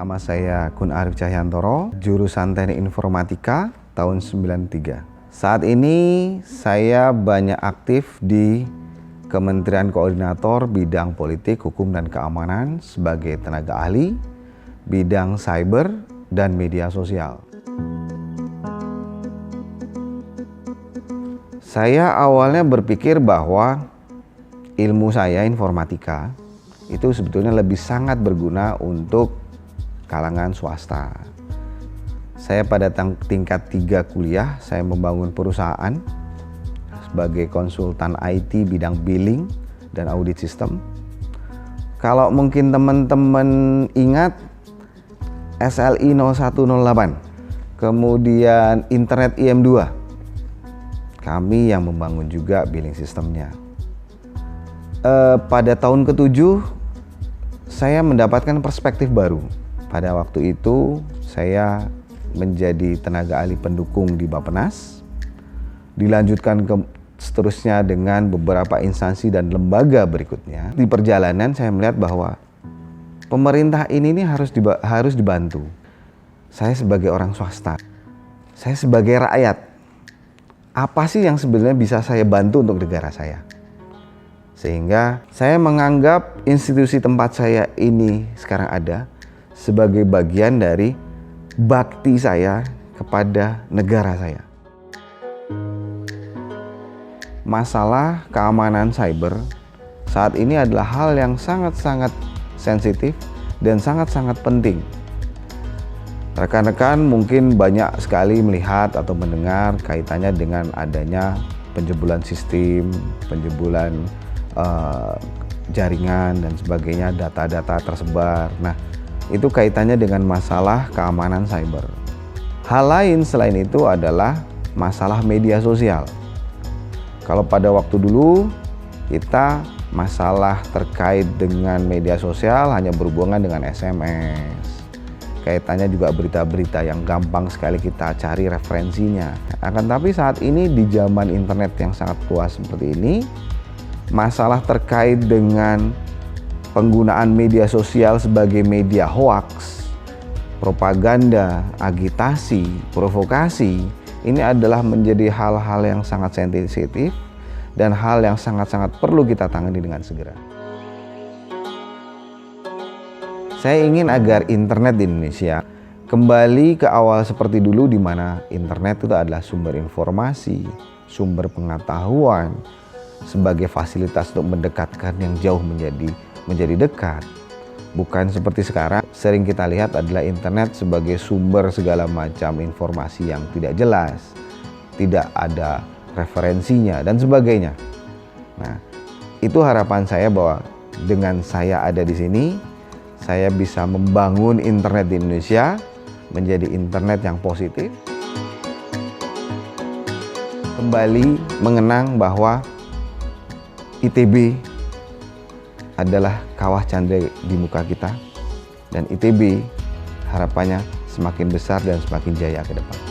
Nama saya Kun Arif Cahyantoro, jurusan Teknik Informatika tahun 93. Saat ini saya banyak aktif di Kementerian Koordinator Bidang Politik, Hukum, dan Keamanan sebagai tenaga ahli, bidang cyber, dan media sosial. Saya awalnya berpikir bahwa ilmu saya informatika itu sebetulnya lebih sangat berguna untuk kalangan swasta. Saya pada tingkat 3 kuliah, saya membangun perusahaan sebagai konsultan IT bidang billing dan audit sistem. Kalau mungkin teman-teman ingat SLI 0108, kemudian Internet IM2, kami yang membangun juga billing sistemnya. Pada tahun ke-7 saya mendapatkan perspektif baru. Pada waktu itu saya menjadi tenaga ahli pendukung di Bappenas, dilanjutkan seterusnya dengan beberapa instansi dan lembaga berikutnya. Di perjalanan saya melihat bahwa pemerintah ini harus dibantu. Saya sebagai orang swasta, saya sebagai rakyat, apa sih yang sebenarnya bisa saya bantu untuk negara saya? Sehingga saya menganggap institusi tempat saya ini sekarang ada sebagai bagian dari bakti saya kepada negara saya. Masalah keamanan cyber saat ini adalah hal yang sangat-sangat sensitif dan sangat-sangat penting. Rekan-rekan mungkin banyak sekali melihat atau mendengar kaitannya dengan adanya penjebolan sistem, penjebolan jaringan dan sebagainya, data-data tersebar. Nah, itu kaitannya dengan masalah keamanan cyber. Hal lain selain itu adalah masalah media sosial. Kalau pada waktu dulu kita masalah terkait dengan media sosial hanya berhubungan dengan SMS. Kaitannya juga berita-berita yang gampang sekali kita cari referensinya. Akan tapi saat ini di zaman internet yang sangat luas seperti ini, masalah terkait dengan penggunaan media sosial sebagai media hoaks, propaganda, agitasi, provokasi, ini adalah menjadi hal-hal yang sangat sensitif dan hal yang sangat-sangat perlu kita tangani dengan segera. Saya ingin agar internet di Indonesia kembali ke awal seperti dulu, di mana internet itu adalah sumber informasi, sumber pengetahuan, sebagai fasilitas untuk mendekatkan yang jauh menjadi dekat. Bukan seperti sekarang sering kita lihat adalah internet sebagai sumber segala macam informasi yang tidak jelas, tidak ada referensinya dan sebagainya. Nah, itu harapan saya bahwa dengan saya ada di sini, saya bisa membangun internet di Indonesia menjadi internet yang positif. Kembali mengenang bahwa ITB adalah kawah candra di muka kita, dan ITB harapannya semakin besar dan semakin jaya ke depan.